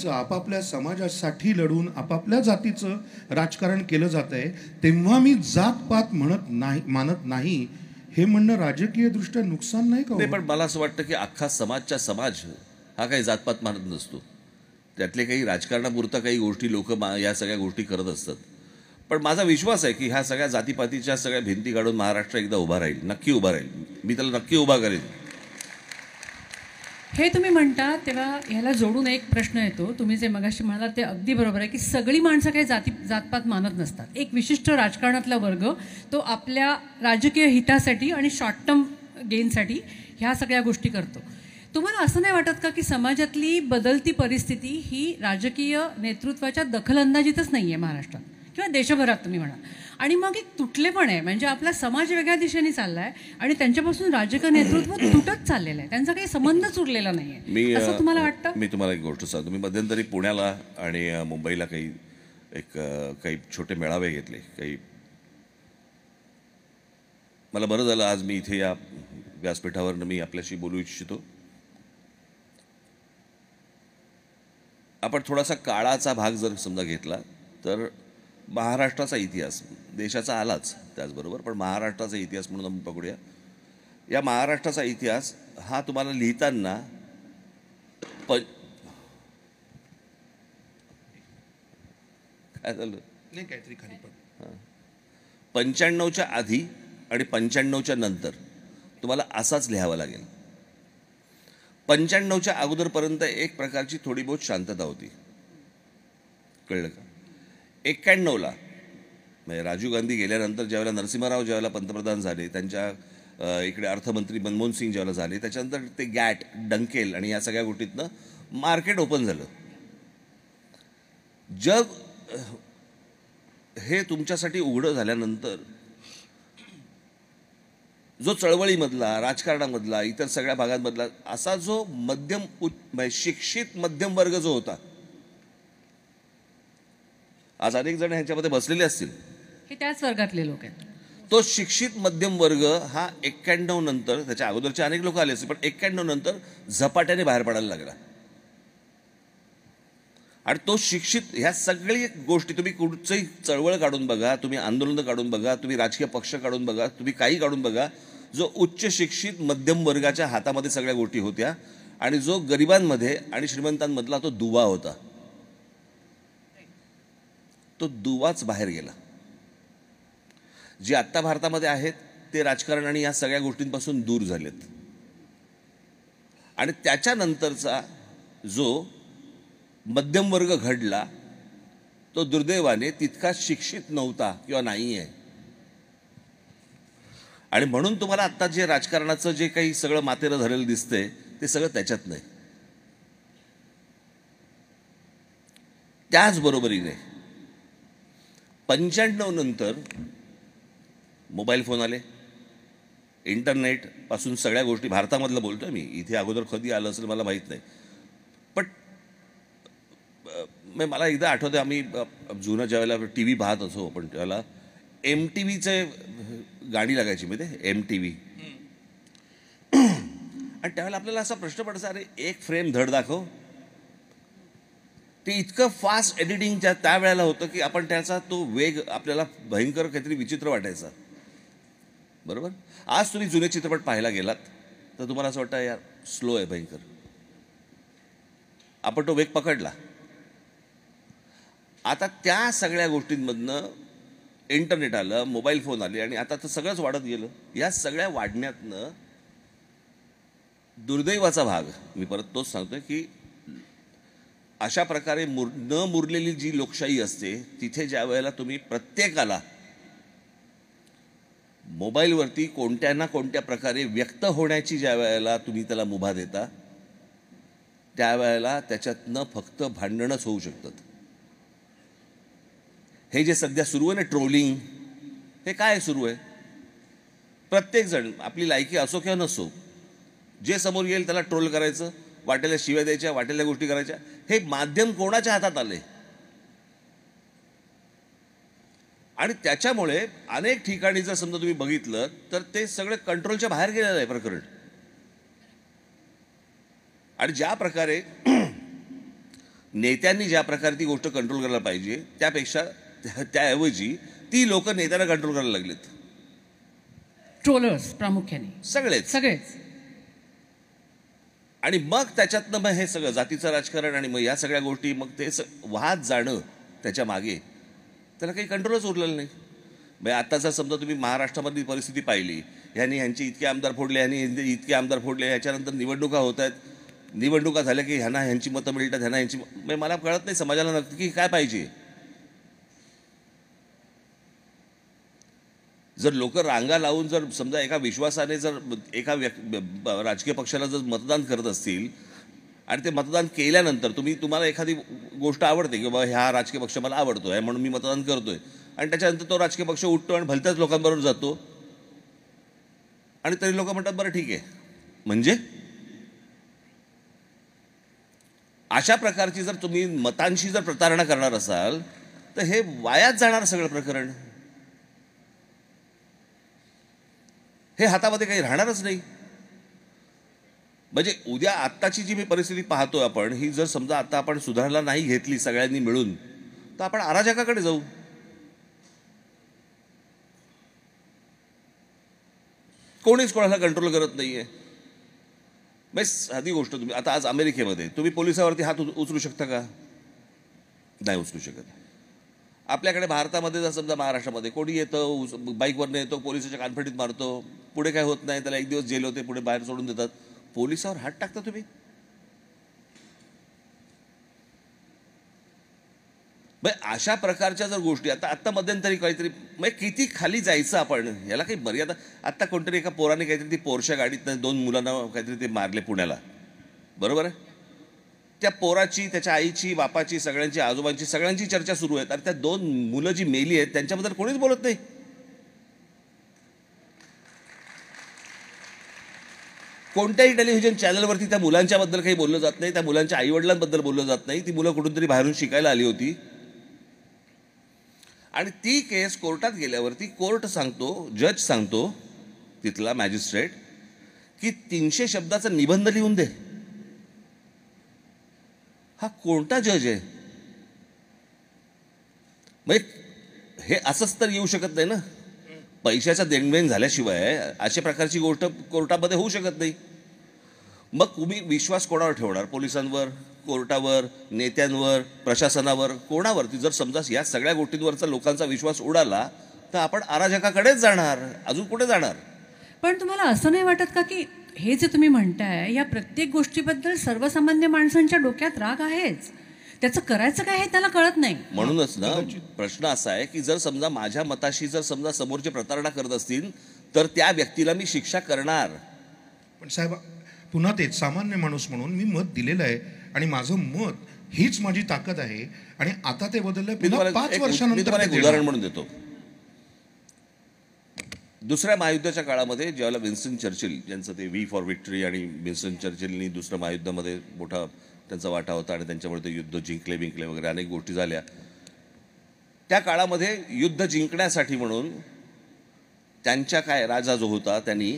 आपापल्या समाजासाठी लढून आपापल्या जातीचं राजकारण केलं जात आहे, तेव्हा मी जातपात मानत नाही हे म्हणणं राजकीय दृष्ट्या नुकसान नाही का? नाही, पण मला असं वाटतं की अख्खा समाजच्या समाज हा काही जातपात मानत नसतो. त्यातले काही राजकारणापुरता काही गोष्टी लोक या सगळ्या गोष्टी करत असतात. पण माझा विश्वास आहे की ह्या सगळ्या जातीपातीच्या सगळ्या भिंती काढून महाराष्ट्र एकदा उभा राहील, नक्की उभा राहील. मी त्याला नक्की उभा करेन. हे तुम्ही म्हणता तेव्हा ह्याला जोडून एक प्रश्न येतो. तुम्ही जे मगाशी म्हणालात ते अगदी बरोबर आहे की सगळी माणसं काही जातपात मानत नसतात. एक विशिष्ट राजकारणातला वर्ग तो आपल्या राजकीय हितासाठी आणि शॉर्ट टर्म गेनसाठी ह्या सगळ्या गोष्टी करतो. तुम्हाला असं नाही वाटत का की समाजातली बदलती परिस्थिती ही राजकीय नेतृत्वाच्या दखलंदाजीतच नाही आहे महाराष्ट्रात किंवा देशभरात तुम्ही म्हणा, आणि मग एक तुटलेपण आहे, म्हणजे आपला समाज वेगळ्या दिशेने चालला आहे आणि त्यांच्यापासून राजकीय नेतृत्व तुटत चाललेलं आहे, त्यांचा काही संबंधच उरलेला नाही आहे, असं तुम्हाला वाटतं? मी तुम्हाला एक गोष्ट सांगतो. मी मध्यंतरी पुण्याला आणि मुंबईला काही छोटे मेळावे घेतले. मला बरं झालं आज मी इथे या व्यासपीठावरनं मी आपल्याशी बोलू इच्छितो. आपण थोडासा काळाचा भाग जर समजा घेतला तर महाराष्ट्राचा इतिहास देशाचा आलाच त्याचबरोबर, पण महाराष्ट्राचा इतिहास म्हणून आपण पकडूया. या महाराष्ट्राचा इतिहास हा तुम्हाला लिहिताना काय झालं नाही, काहीतरी खाली पड. 95च्या आधी आणि 95च्या नंतर तुम्हाला असाच लिहावा लागेल. 95च्या अगोदरपर्यंत एक प्रकारची थोडी बहुत शांतता होती, कळलं का? 91ला म्हणजे राजीव गांधी गेल्यानंतर ज्यावेळेला नरसिंहराव ज्यावेळेला पंतप्रधान झाले, त्यांच्या इकडे अर्थमंत्री मनमोहन सिंग ज्यावेळेला झाले, त्याच्यानंतर ते गॅट डंकेल आणि या सगळ्या गोष्टीतनं मार्केट ओपन झालं. जग हे तुमच्यासाठी उघडं झाल्यानंतर जो चळवळीमधला, राजकारणामधला, इतर सगळ्या भागांमधला असा जो शिक्षित मध्यम वर्ग जो होता, आज अनेक जण ह्याच्यामध्ये बसलेले असतील, हे त्याच वर्गातले लोक आहेत. तो शिक्षित मध्यम वर्ग हा 91 नंतर, त्याच्या अगोदरचे अनेक लोक आले असतील, पण 91 नंतर झपाट्याने बाहेर पडायला लागला. आणि तो शिक्षित, ह्या सगळी गोष्टी तुम्ही कुठचंही चळवळ काढून बघा, तुम्ही आंदोलनं काढून बघा, तुम्ही राजकीय पक्ष काढून बघा, तुम्ही काही काढून बघा, जो उच्च शिक्षित मध्यम वर्गाच्या हातामध्ये सगळ्या गोष्टी होत्या आणि जो गरिबांमध्ये आणि श्रीमंतांमधला तो दुवा होता, तो दुवाच बाहेर गेला. जे आत्ता भारतामध्ये आहेत ते राजकारण आणि या सगळ्या गोष्टींपासून दूर झालेत. आणि त्याच्यानंतरचा जो मध्यम वर्ग घडला तो दुर्दैवाने तितका शिक्षित नव्हता किंवा नाही आहे. आणि म्हणून तुम्हाला आत्ता जे राजकारणाचं जे काही सगळं मातेरं झालेलं दिसतंय ते सगळं त्याच्यात नाही. त्याचबरोबरीने 95 नंतर मोबाईल फोन आले, इंटरनेट पासून सगळ्या गोष्टी, भारतामधलं बोलतोय मी, इथे अगोदर कधी आलं असेल मला माहीत नाही, पण मला एकदा आठवतं आम्ही जुनं ज्यावेळेला TV पाहत असो आपण त्यावेळेला MTVचे गाणी लागायची माहिती, MTV. आणि त्यावेळेला आपल्याला असा प्रश्न पडायचा, अरे एक फ्रेम धड दाखव. ते इतकं फास्ट एडिटिंग त्यावेळेला होतं की आपण त्याचा तो वेग आपल्याला भयंकर काहीतरी विचित्र वाटायचा, बरोबर. आज तुम्ही जुने चित्रपट पाहायला गेलात तर तुम्हाला असं वाटतं यार स्लो आहे भयंकर. आपण तो वेग पकडला. आता त्या सगळ्या गोष्टींमधनं इंटरनेट आलं, मोबाईल फोन आले आणि आता तर सगळंच वाढत गेलं. या सगळ्या वाढण्यातनं दुर्दैवाचा भाग, मी परत तोच सांगतोय की अशा प्रकारे न मुरलेली जी लोकशाही असते तिथे ज्या वेळेला तुम्ही प्रत्येकाला मोबाईलवरती कोणत्या ना कोणत्या प्रकारे व्यक्त होण्याची ज्या वेळेला तुम्ही त्याला मुभा देता, त्यावेळेला त्याच्यातनं फक्त भांडणच होऊ शकतात. हे जे सध्या सुरू आहे ना ट्रोलिंग, हे काय सुरू आहे? प्रत्येकजण आपली लायकी असो किंवा नसो, जे समोर येईल त्याला ट्रोल करायचं, वाटेल्या शिव्या द्यायच्या, वाटेल्या गोष्टी करायच्या. हे माध्यम कोणाच्या हातात आले? आणि त्याच्यामुळे अनेक ठिकाणी जर समजा तुम्ही बघितलं तर ते सगळे कंट्रोलच्या बाहेर गेलेलं आहे प्रकरण. आणि ज्या प्रकारे नेत्यांनी ज्या प्रकारे ती गोष्ट कंट्रोल करायला पाहिजे त्यापेक्षा त्याऐवजी ती लोक नेत्यांना कंट्रोल करायला लागलेत. ट्रोलर्स प्रामुख्याने सगळेच. आणि मग त्याच्यातनं मग हे सगळं जातीचं राजकारण आणि मग या सगळ्या गोष्टी मग ते वाहत जाणं त्याच्या मागे त्याला काही कंट्रोलच उरलेलं नाही. म्हणजे आता जर समजा तुम्ही महाराष्ट्रामधली परिस्थिती पाहिली, ह्यांची इतके आमदार फोडले, ह्यांनी इतके आमदार फोडले, ह्याच्यानंतर निवडणुका होत आहेत, निवडणुका झाल्या की ह्यांची मतं मिळतात, ह्यांची म्हणजे मला कळत नाही समाजाला नक्की की काय पाहिजे. जर लोक रांगा लावून जर समजा एका विश्वासाने जर एका राजकीय पक्षाला जर मतदान करत असतील आणि ते मतदान केल्यानंतर तुम्हाला एखादी गोष्ट आवडते की बाबा ह्या राजकीय पक्ष मला आवडतोय म्हणून मी मतदान करतोय आणि त्याच्यानंतर तो राजकीय पक्ष उठतो आणि भलत्याच लोकांबरोबर जातो आणि तरी लोक म्हणतात बरं ठीक आहे. म्हणजे अशा प्रकारची जर तुम्ही मतांशी जर प्रतारणा करणार असाल तर हे वायात जाणार सगळं प्रकरण. हे हातामध्ये काही राहणारच नाही. म्हणजे उद्या आत्ताची जी मी परिस्थिती पाहतोय आपण, ही जर समजा आता आपण सुधारायला नाही घेतली सगळ्यांनी मिळून तर आपण अराजकाकडे जाऊ. कोणीच कोणाला कंट्रोल करत नाहीये. म्हणजे साधी गोष्ट, तुम्ही आता आज अमेरिकेमध्ये तुम्ही पोलिसावरती हात उचलू शकता का? नाही उचलू शकत. आपल्याकडे भारतामध्ये जर समजा महाराष्ट्रामध्ये कोणी येतं बाईकवरनं येतो, पोलिसाच्या कानफडीत मारतो, पुढे काय होत नाही, त्याला 1 दिवस जेल होते, पुढे बाहेर सोडून देतात. पोलिसावर हात टाकता तुम्ही? अशा प्रकारच्या जर गोष्टी आता मध्यंतरी काहीतरी म्हणजे किती खाली जायचं आपण, याला काही मर्यादा. आत्ता कोणतरी एका पोराने काहीतरी ती पोरच्या गाडीत 2 मुलांना काहीतरी ते मारले पुण्याला, बरोबर आहे. त्या पोराची, त्याच्या आईची, बापाची, सगळ्यांची, आजोबांची, सगळ्यांची चर्चा सुरू आहे. आणि त्या 2 मुलं जी मेली आहेत त्यांच्याबद्दल कोणीच बोलत नाही. कोणत्याही टेलिव्हिजन चॅनलवरती त्या मुलांच्याबद्दल काही बोललं जात नाही, त्या मुलांच्या आईवडिलांबद्दल बोललं जात नाही. ती मुलं कुठून तरी बाहेरून शिकायला आली होती आणि ती केस कोर्टात गेल्यावरती कोर्ट सांगतो, जज सांगतो, तिथला मॅजिस्ट्रेट, की 300 शब्दाचा निबंध लिहून दे. हा कोणता जज आहे? म्हणजे हे असंच तर येऊ शकत नाही ना. पैशाचा देणघेण झाल्याशिवाय अशा प्रकारची गोष्ट कोर्टामध्ये होऊ शकत नाही. मग तुम्ही विश्वास कोणावर ठेवणार? पोलिसांवर, कोर्टावर, नेत्यांवर, प्रशासनावर, कोणावरती? जर समजा या सगळ्या गोष्टींवरचा लोकांचा विश्वास उडाला तर आपण अराजकाकडेच जाणार, अजून कुठे जाणार? पण तुम्हाला असं नाही वाटत का की हे जे तुम्ही म्हणताय या प्रत्येक गोष्टीबद्दल सर्वसामान्य माणसांच्या डोक्यात राग आहेच, त्याचं करायचं काय हे त्याला कळत नाही? म्हणूनच ना प्रश्न असा आहे की जर समजा माझ्या मताशी जर समजा समोरचे प्रतारणा करत असतील तर त्या व्यक्तीला मी शिक्षा करणार. पण साहेब पुन्हा तेच, सामान्य माणूस म्हणून मी मत दिलेलं आहे आणि माझं मत हीच माझी ताकद आहे आणि आता ते बदललं. मी तुम्हाला 5 वर्षानंतर एक उदाहरण म्हणून देतो. दुसऱ्या महायुद्धाच्या काळामध्ये ज्यावेळेला विन्स्टन चर्चिल यांचं ते व्ही फॉर विक्टरी आणि विन्स्टन चर्चिलनी दुसऱ्या महायुद्धामध्ये मोठा त्यांचा वाटा होता आणि त्यांच्यामुळे ते युद्ध जिंकले वगैरे अनेक गोष्टी झाल्या. त्या काळामध्ये युद्ध जिंकण्यासाठी म्हणून त्यांच्या राजा जो होता त्यांनी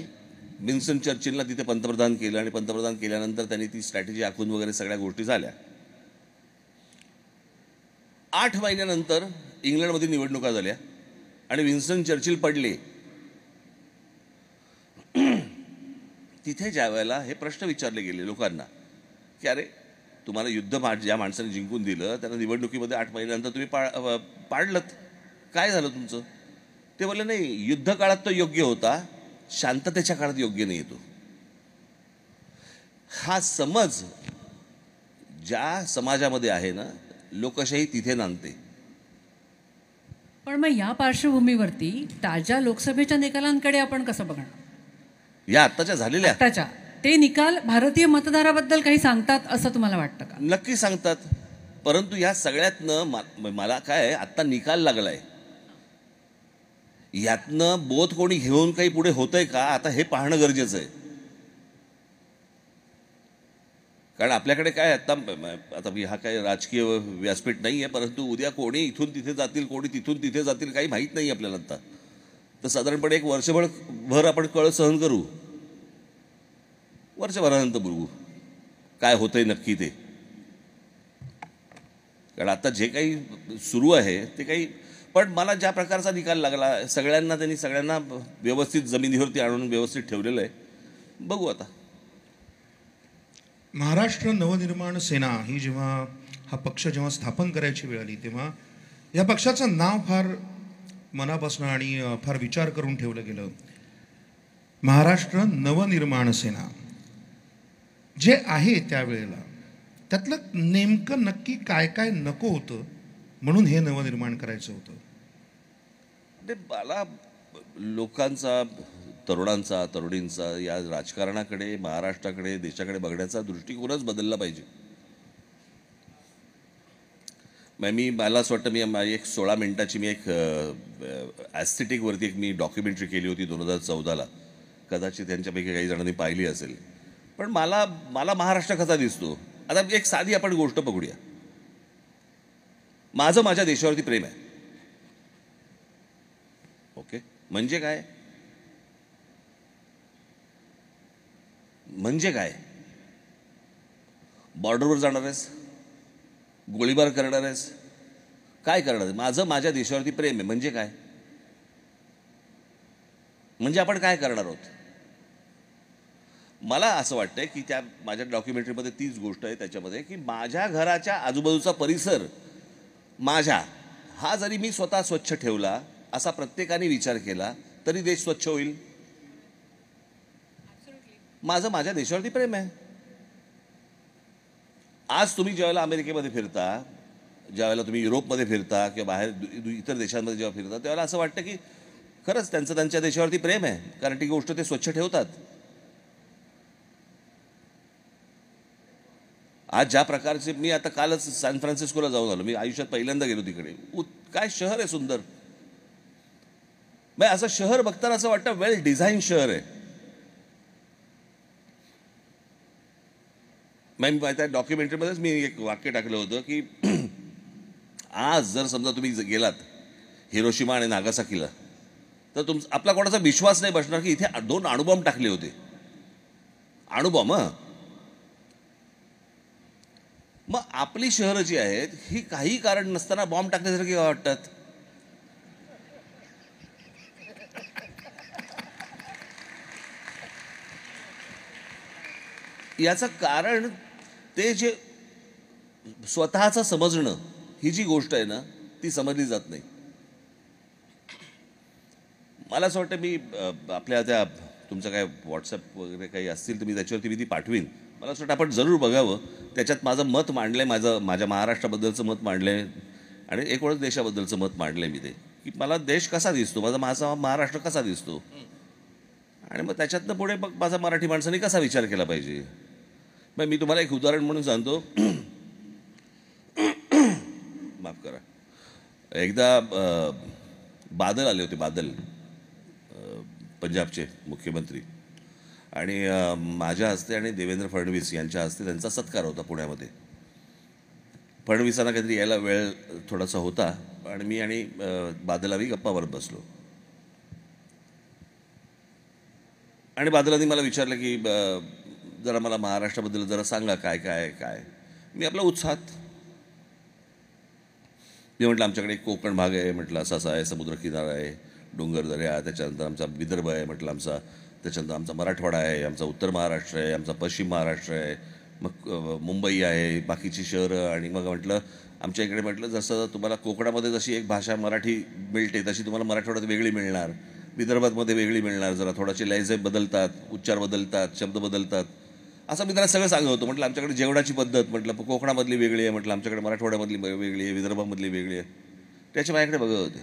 विन्स्टन चर्चिलला तिथे पंतप्रधान केलं आणि पंतप्रधान केल्यानंतर त्यांनी ती स्ट्रॅटेजी आखून वगैरे सगळ्या गोष्टी झाल्या. 8 महिन्यानंतर इंग्लंडमध्ये निवडणुका झाल्या आणि विन्स्टन चर्चिल पडले. तिथे ज्या वेळेला हे प्रश्न विचारले गेले लोकांना की अरे तुम्हाला युद्ध ज्या माणसाने जिंकून दिलं त्यांना निवडणुकीमध्ये 8 महिन्यानंतर तुम्ही पाडलत, काय झालं तुमचं? ते बोलले नाही, युद्ध काळात तो योग्य होता, शांततेच्या काळात योग्य नाही येतो. हा समज ज्या समाजामध्ये आहे ना, लोकशाही तिथे नांदते. पण मग या पार्श्वभूमीवरती ताज्या लोकसभेच्या निकालांकडे आपण कसं बघणार? या आत्ताच्या झालेल्या ते निकाल भारतीय मतदाराबद्दल काही सांगतात असं तुम्हाला वाटतं का? नक्की सांगतात. परंतु या सगळ्यातनं मला काय आत्ता निकाल लागलाय, यातनं बोध कोणी घेऊन काही पुढे होतंय का आता हे पाहणं गरजेचं आहे. कारण आपल्याकडे काय आता हा काय राजकीय व्यासपीठ नाही आहे, परंतु उद्या कोणी इथून तिथे जातील, कोणी तिथून तिथे जातील, काही माहीत नाही आपल्याला. आता तर साधारणपणे 1 वर्षभर आपण कळ सहन करू, वर्षभरानंतर बघू काय होतंय नक्की ते. कारण आता जे काही सुरू आहे ते काही, पण मला ज्या प्रकारचा निकाल लागला, सगळ्यांना व्यवस्थित जमिनीवरती आणून व्यवस्थित ठेवलेलं आहे. बघू आता. महाराष्ट्र नवनिर्माण सेना ही हा पक्ष जेव्हा स्थापन करायची वेळ आली तेव्हा या पक्षाचं नाव फार मनापासून आणि फार विचार करून ठेवलं गेलं. महाराष्ट्र नवनिर्माण सेना जे आहे त्यावेळेला त्यातलं नेमकं नक्की काय काय नको होतं म्हणून हे नवनिर्माण करायचं होतं? ते मला लोकांचा, तरुणांचा, तरुणींचा या राजकारणाकडे, महाराष्ट्राकडे, देशाकडे बघण्याचा दृष्टिकोनच बदलला पाहिजे. मला असं वाटतं मी एक 16 मिनिटाची मी एक ॲस्थेटिकवरती एक मी डॉक्युमेंटरी केली होती 2014ला. कदाचित त्यांच्यापैकी काही जणांनी पाहिली असेल. पण मला महाराष्ट्र कसा दिसतो, आता एक साधी आपण गोष्ट बघूया. माझं माझ्या देशावरती प्रेम आहे. ओके, म्हणजे काय? म्हणजे काय? बॉर्डरवर जाणार आहेस, गोळीबार करणार आहेस, काय करणार आहेस? माझं माझ्या देशावरती प्रेम आहे म्हणजे काय? म्हणजे आपण काय करणार आहोत? मला असं वाटतंय की त्या माझ्या डॉक्युमेंटरीमध्ये तीच गोष्ट आहे त्याच्यामध्ये, की माझ्या घराच्या आजूबाजूचा परिसर हा जरी मी स्वतः स्वच्छ ठेवला, असा प्रत्येकाने विचार केला तरी देश स्वच्छ होईल. माझं माझ्या देशावरती प्रेम आहे. आज तुम्ही ज्यावेळेला अमेरिकेमध्ये फिरता, ज्यावेळेला तुम्ही युरोपमध्ये फिरता किंवा बाहेर इतर देशांमध्ये जेव्हा फिरता, त्यावेळेला असं वाटतं की खरंच त्यांचं त्यांच्या देशावरती प्रेम आहे, कारण ती गोष्ट ते स्वच्छ ठेवतात. आज ज्या प्रकारचे, मी आता कालच सॅन फ्रान्सिस्कोला जाऊन आलो. मी आयुष्यात पहिल्यांदा गेलो तिकडे. काय शहर आहे सुंदर. असं शहर बघताना असं वाटतं वेल डिझाईन शहर आहे. त्या डॉक्युमेंटरीमध्येच मी एक वाक्य टाकलं होतं की आज जर समजा तुम्ही गेलात हिरोशिमा आणि नागासाकीला, तर आपला कोणाचा विश्वास नाही बसणार की इथे 2 अणुबॉम्ब टाकले होते. अणुबॉम्ब. मग आपली शहरं जी आहेत ही काही कारण नसताना बॉम्ब टाकण्यासारखी वाटतात. याचं कारण ते जे स्वतःचं समजणं ही जी गोष्ट आहे ना, ती समजली जात नाही. मला असं वाटतं मी आपल्या त्या तुमचं काय व्हॉट्सअप वगैरे काही असतील तर मी त्याच्यावरती मी ती पाठवीन. मला असं वाटतं आपण जरूर बघावं. त्याच्यात माझं मत मांडलं आहे, माझ्या महाराष्ट्राबद्दलचं मत मांडलं आहे आणि एकूणच देशाबद्दलचं मत मांडलं आहे मी ते, की मला देश कसा दिसतो, माझा महाराष्ट्र कसा दिसतो, आणि मग त्याच्यातनं पुढे मग माझा मराठी माणसाने कसा विचार केला पाहिजे. मग मी तुम्हाला एक उदाहरण म्हणून सांगतो. माफ करा. एकदा बादल आले होते, पंजाबचे मुख्यमंत्री, आणि माझ्या हस्ते आणि देवेंद्र फडणवीस यांच्या हस्ते त्यांचा सत्कार होता पुण्यामध्ये. फडणवीसांना काहीतरी यायला वेळ थोडासा होता आणि मी आणि बादलांनी गप्पा मारत बसलो. आणि बादलांनी मला विचारलं की जरा मला महाराष्ट्राबद्दल जरा सांगा काय काय काय. मी आपला उत्साहात मी म्हटलं आमच्याकडे कोकण भाग आहे, म्हटलं असा आहे, समुद्रकिनारा आहे, डोंगरदऱ्या, त्याच्यानंतर आमचा विदर्भ आहे, म्हटलं आमचा, त्याच्यानंतर आमचा मराठवाडा आहे, आमचा उत्तर महाराष्ट्र आहे, आमचा पश्चिम महाराष्ट्र आहे, मग मुंबई आहे, बाकीची शहरं. आणि मग म्हटलं आमच्या इकडे म्हटलं जसं तुम्हाला कोकणामध्ये जशी एक भाषा मराठी मिळते तशी तुम्हाला मराठवाड्यात वेगळी मिळणार, विदर्भातमध्ये वेगळी मिळणार, जरा थोडासे लहजे बदलतात, उच्चार बदलतात, शब्द बदलतात, असं मी त्याला सगळं सांगत होतो. म्हटलं आमच्याकडे जेवणाची पद्धत म्हटलं कोकणामधली वेगळी आहे, म्हटलं आमच्याकडे मराठवाड्यामधली वेगळी आहे, विदर्भामधली वेगळी आहे. त्याचे माझ्याकडे बघत होते.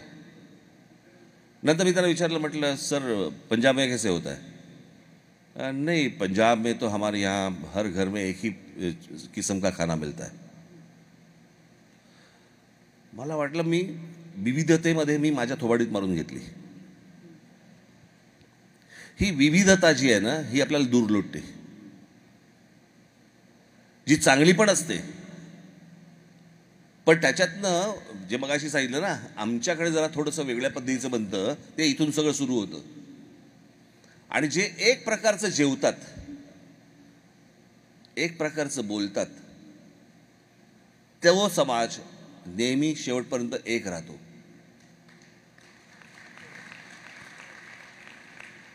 नंतर मी त्याला विचारलं, म्हटलं सर पंजाब में कैसे होता है? नहीं, पंजाब में तो हमारे यहाँ हर घर में एक ही किस्म का खाना मिलता है. मला वाटलं मी विविधतेमध्ये मी माझ्या थोबाडीत मारून घेतली. ही विविधता जी आहे ना ही आपल्याला दूर लुटते. जी चांगली पण असते, पण त्याच्यातनं जे मगाशी सांगितलं ना, आमच्याकडे जरा थोडंसं वेगळ्या पद्धतीचं बनतं, ते इथून सगळं सुरू होतं. आणि जे एक प्रकारचं जेवतात, एक प्रकारचं बोलतात, तो समाज नेहमी शेवटपर्यंत एक राहतो.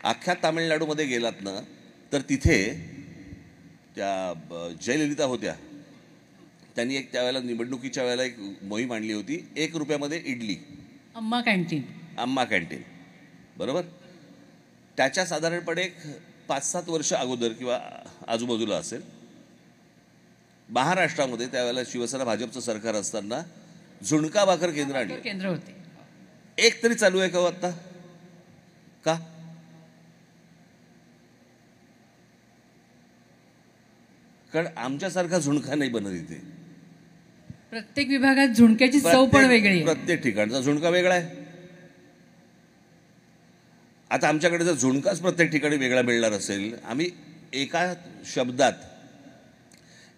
अख्ख्या तामिळनाडूमध्ये गेलात ना तर तिथे त्या जयललिता होत्या, त्यांनी एक त्यावेळेला निवडणुकीच्या वेळेला एक मोहीम आणली होती, 1 रुपयामध्ये इडली, अम्मा कॅन्टीन. अम्मा कॅन्टीन, बरोबर. त्याच्या साधारणपणे 5-7 वर्ष अगोदर किंवा आजूबाजूला असेल, महाराष्ट्रामध्ये त्यावेळेला शिवसेना भाजपचं सरकार असताना झुणका भाकर केंद्र आणलं. केंद्र होते. एक तरी चालू आहे का हो आत्ता? का? कारण आमच्यासारखा झुणका नाही बनत इथे. प्रत्येक विभागात झुणक्याची चव पण वेगळी आहे. प्रत्येक ठिकाणचा झुणका वेगळा आहे. आता आमच्याकडे जर झुणकाच प्रत्येक ठिकाणी वेगळा मिळणार असेल, आम्ही एका शब्दात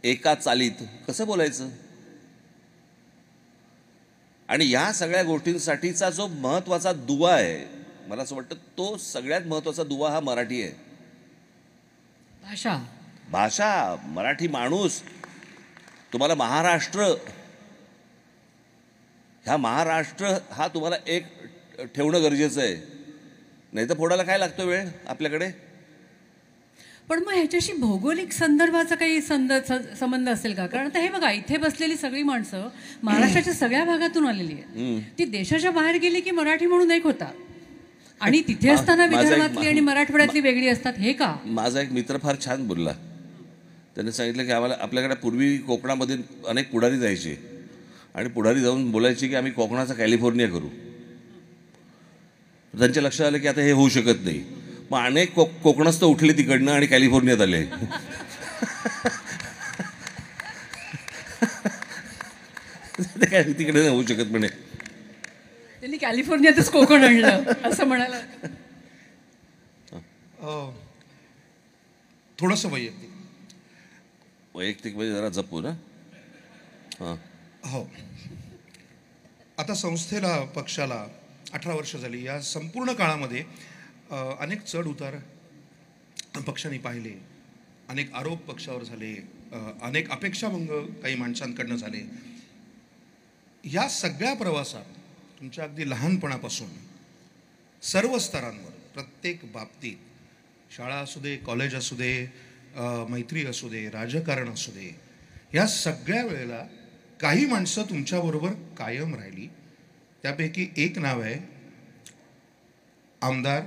एका चालीत कसं बोलायचं? आणि या सगळ्या गोष्टींसाठीचा जो महत्वाचा दुवा आहे, मला असं वाटतं तो सगळ्यात महत्वाचा दुवा हा मराठी आहे. भाषा, मराठी माणूस. तुम्हाला महाराष्ट्र हा तुम्हाला एक ठेवणं गरजेचं आहे, नाही तर फोडायला काय लागतो वेळ आपल्याकडे. पण मग ह्याच्याशी भौगोलिक संदर्भाचा काही संबंध असेल का? कारण आता हे बघा, इथे बसलेली सगळी माणसं महाराष्ट्राच्या सगळ्या भागातून आलेली आहेत. ती देशाच्या बाहेर गेली की मराठी म्हणून एक होता, आणि तिथे असताना विदर्भातली आणि मराठवाड्यातली वेगळी असतात. हे का? माझा एक मित्र फार छान बोलला. त्याने सांगितलं की आपल्याकडे पूर्वी कोकणामध्ये अनेक पुढारी जायचे आणि पुढारी जाऊन बोलायचे की आम्ही कोकणाचा कॅलिफोर्निया करू. त्यांच्या लक्षात आलं की आता हे होऊ शकत नाही. मग अनेक कोकणस्थ उठले तिकडनं आणि कॅलिफोर्नियात आले. काय तिकडे नाही होऊ शकत म्हणे. त्यांनी कॅलिफोर्नियातच कोकण आणलं असं म्हणाला. थोडंसं वैयक्तिक म्हणजे जरा जपू ना. हो, आता संस्थेला, पक्षाला 18 वर्ष झाली. या संपूर्ण काळामध्ये अनेक चढ उतार पक्षाने पाहिले, अनेक आरोप पक्षावर झाले, अनेक अपेक्षाभंग काही माणसांकडनं झाले. या सगळ्या प्रवासात तुमच्या अगदी लहानपणापासून सर्व स्तरांवर, प्रत्येक बाबतीत, शाळा असू दे, कॉलेज असू दे, मैत्री असू दे, राजकारण असू दे, या सगळ्या वेळेला काही माणसं तुमच्याबरोबर कायम राहिली. त्यापैकी एक नाव आहे आमदार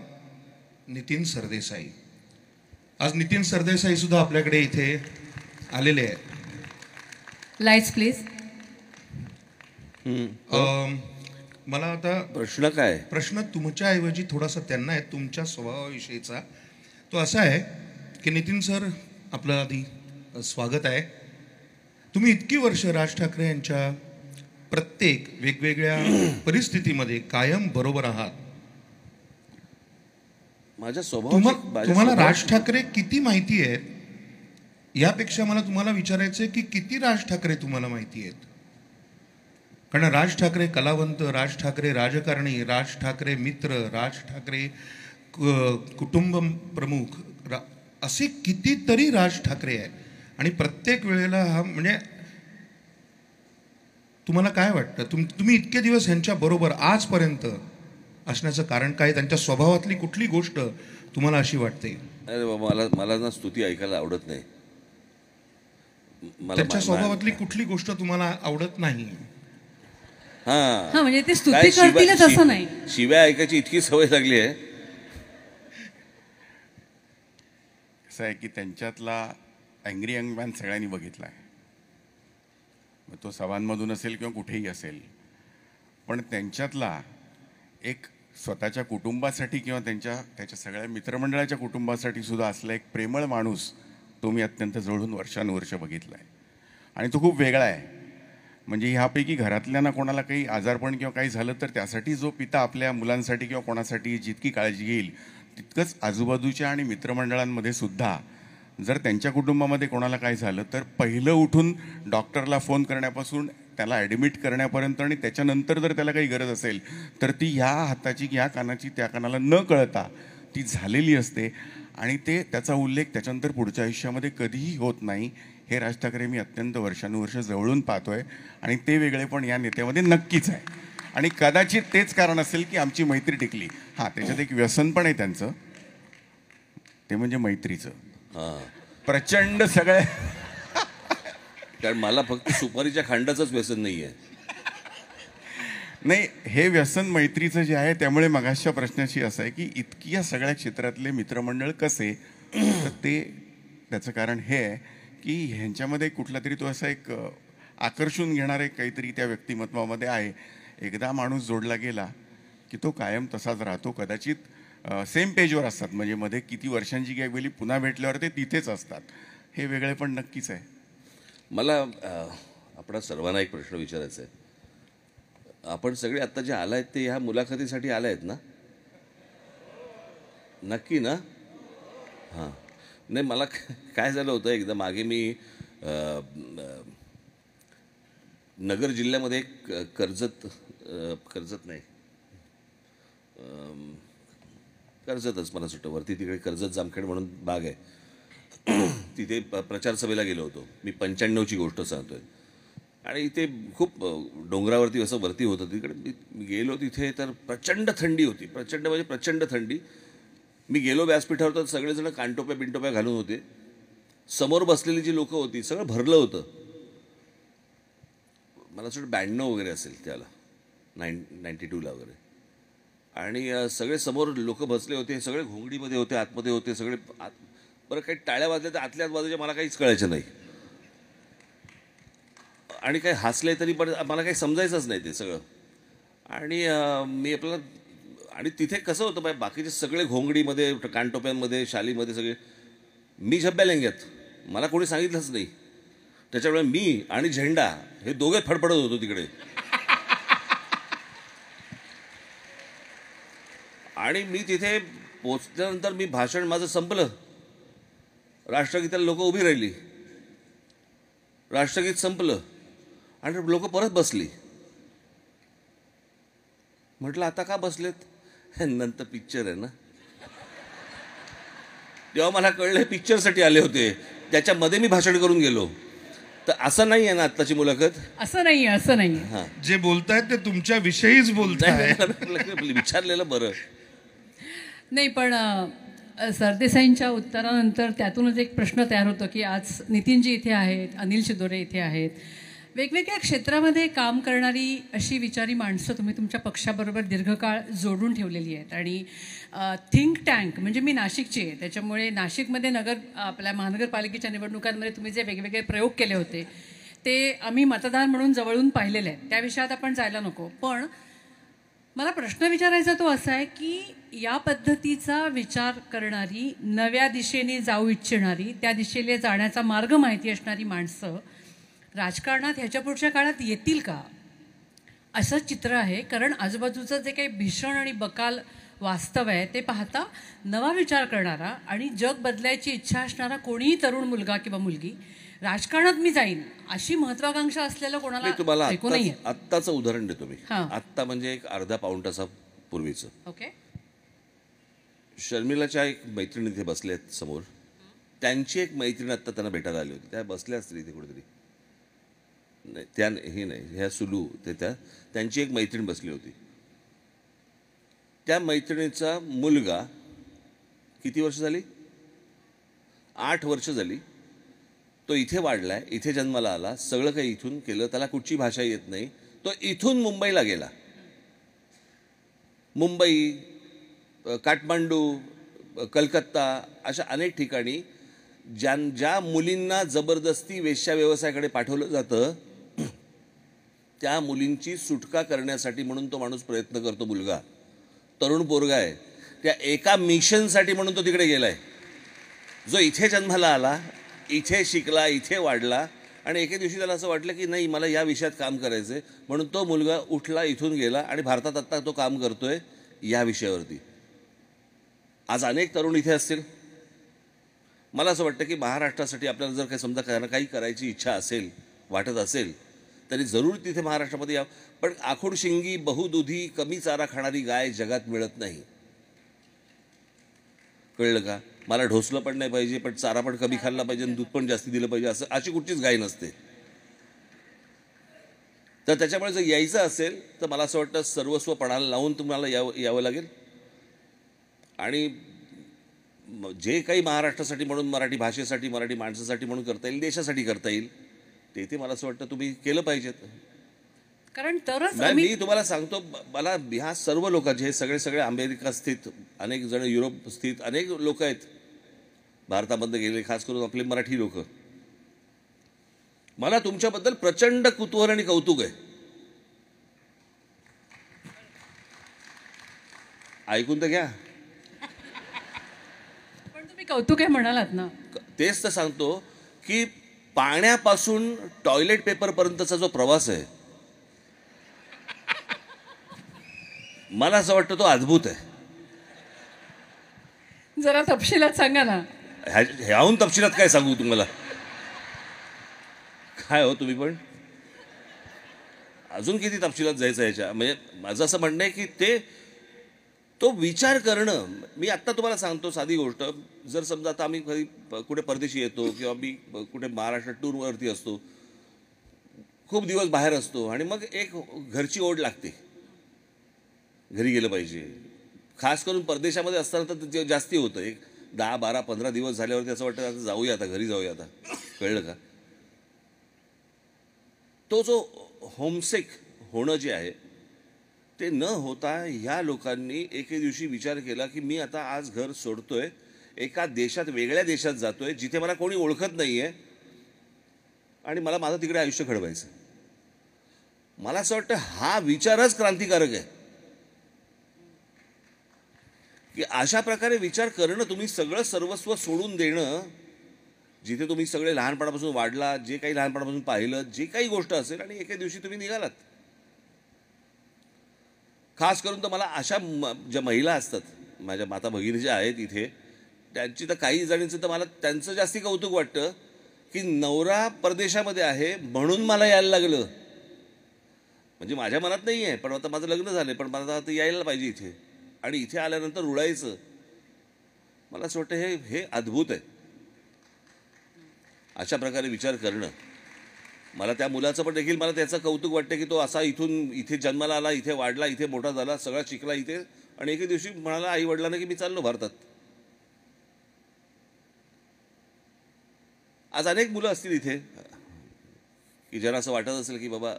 नितीन सरदेसाई. आज नितीन सरदेसाई सुद्धा आपल्याकडे इथे आलेले आहेत. Lights please. मला आता प्रश्न तुमच्याऐवजी थोडासा त्यांना आहे, तुमच्या स्वभावाविषयीचा. तो असा आहे की नितीन सर, आपलं आधी स्वागत आहे. तुम्ही इतकी वर्ष राज ठाकरे यांच्या प्रत्येक वेगवेगळ्या परिस्थितीमध्ये कायम बरोबर आहात. तुम्हाला राज ठाकरे किती माहिती आहेत, यापेक्षा मला तुम्हाला विचारायचं आहे की किती राज ठाकरे तुम्हाला माहिती आहेत. कारण राज ठाकरे कलावंत, राज ठाकरे राजकारणी, राज ठाकरे मित्र, राज ठाकरे कुटुंब प्रमुख, असे कितीतरी राज ठाकरे आहेत. आणि प्रत्येक वेळेला हा, म्हणजे तुम्हाला काय वाटतं, तुम्ही इतके दिवस यांच्या बरोबर आजपर्यंत असण्याचं कारण काय? त्यांच्या स्वभावातली कुठली गोष्ट तुम्हाला अशी वाटते? अरे बाबा, मला ना स्तुती ऐकायला आवडत नाही. त्यांच्या स्वभावातली कुठली गोष्ट तुम्हाला आवडत नाही? म्हणजे ते स्तुती करतीलच असं नाही, शिव्या ऐकायची इतकी सवय लागली आहे. कसं आहे की त्यांच्यातला अँग्री यंग मॅन सगळ्यांनी बघितला आहे. मग तो सभांमधून असेल किंवा कुठेही असेल, पण त्यांच्यातला एक स्वतःच्या कुटुंबासाठी किंवा त्याच्या सगळ्या मित्रमंडळाच्या कुटुंबासाठी सुद्धा असला एक प्रेमळ माणूस तो मी अत्यंत जवळून वर्षानुवर्ष बघितला आहे. आणि तो खूप वेगळा आहे. म्हणजे ह्यापैकी घरातल्यांना कोणाला काही आजारपण किंवा काही झालं तर त्यासाठी जो पिता आपल्या मुलांसाठी किंवा कोणासाठी जितकी काळजी घेईल, तितकंच आजूबाजूच्या आणि मित्रमंडळांमध्ये सुद्धा जर त्यांच्या कुटुंबामध्ये कोणाला काय झालं तर पहिलं उठून डॉक्टरला फोन करण्यापासून त्याला ॲडमिट करण्यापर्यंत, आणि त्याच्यानंतर जर त्याला काही गरज असेल तर ती ह्या हाताची ह्या कानाची त्या कानाला न कळता ती झालेली असते. आणि त्याचा उल्लेख त्याच्यानंतर पुढच्या आयुष्यामध्ये कधीही होत नाही. हे राज ठाकरे मी अत्यंत वर्षानुवर्ष जवळून पाहतोय आणि ते वेगळे पण या नेत्यामध्ये नक्कीच आहे. आणि कदाचित तेच कारण असेल की आमची मैत्री टिकली. हां, त्याच्यात एक व्यसन पण आहे त्यांचं, ते म्हणजे मैत्रीचं. हां, प्रचंड सगळे कारण मला फक्त सुपारीच्या खांडाचंच व्यसन नाही आहे. नाही, हे व्यसन मैत्रीचं जे आहे त्यामुळे मगाशच्या प्रश्नाची असं आहे की इतकी या सगळ्या क्षेत्रातले मित्रमंडळ कसे, तर ते त्याचं कारण हे आहे की ह्यांच्यामध्ये कुठला तरी तो असा एक आकर्षून घेणारे काहीतरी त्या व्यक्तिमत्वामध्ये आहे. एकदा माणूस जोडला गेला की तो कायम तसाच राहतो. कदाचित सेम पेजवर असतात, म्हणजे मध्ये किती वर्षांची गॅप गेली, पुन्हा भेटल्यावर ते तिथेच असतात. हे वेगळे पण नक्कीच आहे. मला आपणा सर्वांना एक प्रश्न विचारायचा आहे. आपण सगळे आत्ता जे आलायत ते ह्या मुलाखतीसाठी आलायत ना? नक्की ना? हां, नाही, मला काय झालं होतं, एकदा मागे मी नगर जिल्ह्यामध्ये एक कर्जत नाही, कर्जतच मला सुटतं, वरती तिकडे कर्जत जामखेड म्हणून बाग आहे, तिथे प्रचार सभेला गेलो होतो मी. 95ची गोष्ट सांगतोय. आणि इथे खूप डोंगरावरती असं वरती होतं, तिकडे मी गेलो तिथे तर प्रचंड थंडी होती, प्रचंड म्हणजे प्रचंड थंडी. मी गेलो व्यासपीठावर तर सगळेजण कानटोप्या बिनटोप्या घालून होते. समोर बसलेली जी लोकं होती सगळं भरलं होतं. मला असं 92 वगैरे असेल त्याला, 92ला वगैरे. आणि सगळे समोर लोक बसले होते, सगळे घोंगडीमध्ये होते, आतमध्ये होते सगळे. बरं, काही टाळ्या वाजल्या तर आतल्या बाजूच्या मला काहीच कळायचं नाही, आणि काही हसले तरी पण मला काही समजायचंच नाही ते सगळं. आणि मी आपल्याला, आणि तिथे कसं होतं, बाकीचे सगळे घोंगडीमध्ये, कानटोप्यांमध्ये, शालीमध्ये सगळे, मी झब्ब्या लेंग्यात, मला कोणी सांगितलंच नाही. त्याच्यामुळे मी आणि झेंडा हे दोघे फडफडत होतो तिकडे. आणि मी तिथे पोचल्यानंतर मी भाषण माझं संपलं, राष्ट्रगीताला लोक उभी राहिली, राष्ट्रगीत संपलं आणि लोक परत बसली. म्हटलं आता का बसलेत? नंतर पिक्चर आहे ना. तेव्हा मला कळलं पिक्चरसाठी आले होते, त्याच्यामध्ये मी भाषण करून गेलो. तर असं नाही आहे ना आत्ताची मुलाखत? असं नाही, असं नाही. हां, जे बोलतायत ते तुमच्या विषयीच बोलताय. विचारलेलं बरं नाही, पण सरदेसाईंच्या उत्तरानंतर त्यातूनच एक प्रश्न तयार होतो की आज नितीनजी इथे आहेत, अनिल शिदोरे इथे आहेत. वेगवेगळ्या क्षेत्रामध्ये काम करणारी अशी विचारी माणसं तुम्ही तुमच्या पक्षाबरोबर दीर्घकाळ जोडून ठेवलेली आहेत. आणि थिंक टँक म्हणजे मी नाशिकची आहे, त्याच्यामुळे नाशिकमध्ये आपल्या महानगरपालिकेच्या निवडणुकांमध्ये तुम्ही जे वेगवेगळे प्रयोग केले होते ते आम्ही मतदार म्हणून जवळून पाहिलेले आहेत. त्या विषयात आपण जायला नको. पण मला प्रश्न विचारायचा तो असा आहे की या पद्धतीचा विचार करणारी, नव्या दिशेने जाऊ इच्छिणारी, त्या दिशेने जाण्याचा मार्ग माहिती असणारी माणसं राजकारणात ह्याच्या पुढच्या काळात येतील का, असं चित्र आहे. कारण आजूबाजूचं जे काही भीषण आणि बकाल वास्तव आहे ते पाहता नवा विचार करणारा आणि जग बदलायची इच्छा असणारा कोणीही तरुण मुलगा किंवा मुलगी राजकारणात मी जाईन अशी महत्वाकांक्षा असलेलं कोणाला तुम्हाला ऐकू नाहीये. आत्ताचं उदाहरण देतो मी. हां. आत्ता म्हणजे एक अर्धा पाऊण तासापूर्वीचं. ओके. शर्मिलाच्या एक मैत्रीण इथे बसल्या आहेत समोर. त्यांची एक मैत्रीण आत्ता त्यांना भेटायला आली होती. त्या बसल्या असतील इथे कुठेतरी. नाही, त्या हे नाही, ह्या सुलू ते त्यांची एक मैत्रीण बसली होती. त्या मैत्रिणीचा मुलगा किती वर्ष झाली? 8 वर्ष झाली. तो इथे वाढलाय, इथे जन्माला आला, सगळं काही इथून केलं, त्याला कुठची भाषा येत नाही. तो इथून मुंबईला गेला. मुंबई, काठमांडू, कलकत्ता अशा अनेक ठिकाणी ज्या मुलींना जबरदस्ती वेश्या व्यवसायाकडे पाठवलं जातं त्या मुलींची सुटका करण्यासाठी म्हणून तो माणूस प्रयत्न करतो. मुलगा तरुण पोरगा आहे. त्या एका मिशनसाठी म्हणून तो तिकडे गेलाय. जो इथे जन्माला आला, इथे शिकला, इथे वाढला आणि एके दिवशी त्याला असं वाटलं की नाही मला या विषयात काम करायचं आहे, म्हणून तो मुलगा उठला, इथून गेला आणि भारतात आत्ता तो काम करतोय या विषयावरती. आज अनेक तरुण इथे असतील. मला असं वाटतं की महाराष्ट्रासाठी आपल्याला जर काही समजा काही करायची इच्छा असेल, वाटत असेल, तरी जरूर तिथे महाराष्ट्रामध्ये या. पण आखूड शिंगी, बहुदुधी, कमी चारा खाणारी गाय जगात मिळत नाही. कळलं का? मला ढोसलं पण नाही पाहिजे, पण चारा पण कमी खाल्ला पाहिजे आणि दूध पण जास्ती दिलं पाहिजे, असं अशी कुठचीच घाई नसते. तर त्याच्यामुळे जर यायचं असेल तर मला असं वाटतं सर्वस्व पणाला लावून तुम्हाला यावं लागेल. आणि जे काही महाराष्ट्रासाठी म्हणून, मराठी भाषेसाठी, मराठी माणसासाठी म्हणून करता येईल, देशासाठी करता येईल, ते मला असं वाटतं तुम्ही केलं पाहिजेत. कारण तरच मी तुम्हाला सांगतो, मला ह्या सर्व लोकांचे, हे सगळे अमेरिका स्थित, अनेक जण युरोप स्थित अनेक लोक आहेत भारतामध्ये गेले, खास करून आपले मराठी लोक. मला तुमच्याबद्दल प्रचंड कुतूहल आणि कौतुक आहे. ऐकून तर घ्या. पण तुम्ही कौतुक आहे म्हणालात ना, तेच तर सांगतो की पाण्यापासून टॉयलेट पेपरपर्यंतचा जो प्रवास आहे, मला असं वाटतं तो अद्भुत आहे. जरा तपशिलात सांगा ना. ह्याहून तपशिलात काय सांगू तुम्हाला? काय हो तुम्ही पण अजून किती तपशिलात जायचं ह्याच्या? म्हणजे माझं असं म्हणणं आहे की तो विचार करणं. मी आत्ता तुम्हाला सांगतो साधी गोष्ट. जर समजा आता आम्ही कधी कुठे परदेशी येतो किंवा मी कुठे महाराष्ट्र टूरवरती असतो, खूप दिवस बाहेर असतो, आणि मग एक घरची ओढ लागते, घरी गेलं पाहिजे. खास करून परदेशामध्ये असताना तर जास्ती होतं. एक 10, 12, 15 दिवस झाल्यावरती असं वाटतं आता जाऊया, आता घरी जाऊया, आता कळलं का? तो जो होमसिक होणं जे आहे ते न होता ह्या लोकांनी एके दिवशी विचार केला की मी आता आज घर सोडतोय, एका देशात, वेगळ्या देशात जातोय जिथे मला कोणी ओळखत नाही आहे, आणि मला माझं तिकडे आयुष्य घडवायचं. मला असं वाटतं हा विचारच क्रांतिकारक आहे की अशा प्रकारे विचार करणं, तुम्ही सगळं सर्वस्व सोडून देणं, जिथे तुम्ही सगळे लहानपणापासून वाढला, जे काही लहानपणापासून पाहिलं, जे काही गोष्ट असेल, आणि एके दिवशी तुम्ही निघालात. खास करून तर मला अशा ज्या महिला असतात, माझ्या माता भगिनी ज्या आहेत इथे, त्यांची तर काही जणींचं तर मला त्यांचं जास्ती कौतुक वाटतं की नवरा परदेशामध्ये आहे म्हणून मला यायला लागलं. म्हणजे माझ्या मनात नाही आहे, पण आता माझं लग्न झालं, पण मला आता यायला पाहिजे इथे, आणि इथे आल्यानंतर रुळायचं. मला असं वाटतं हे अद्भुत आहे, अशा प्रकारे विचार करणं. मला त्या मुलाचं पण देखील मला त्याचं कौतुक वाटतं की तो असा इथून इथे जन्माला आला, इथे वाढला, इथे मोठा झाला, सगळा शिकला इथे, आणि एके दिवशी म्हणाला आई वडिलांना की मी चाललो भारतात. आज अनेक मुलं असतील इथे की ज्यांना असं वाटत असेल की बाबा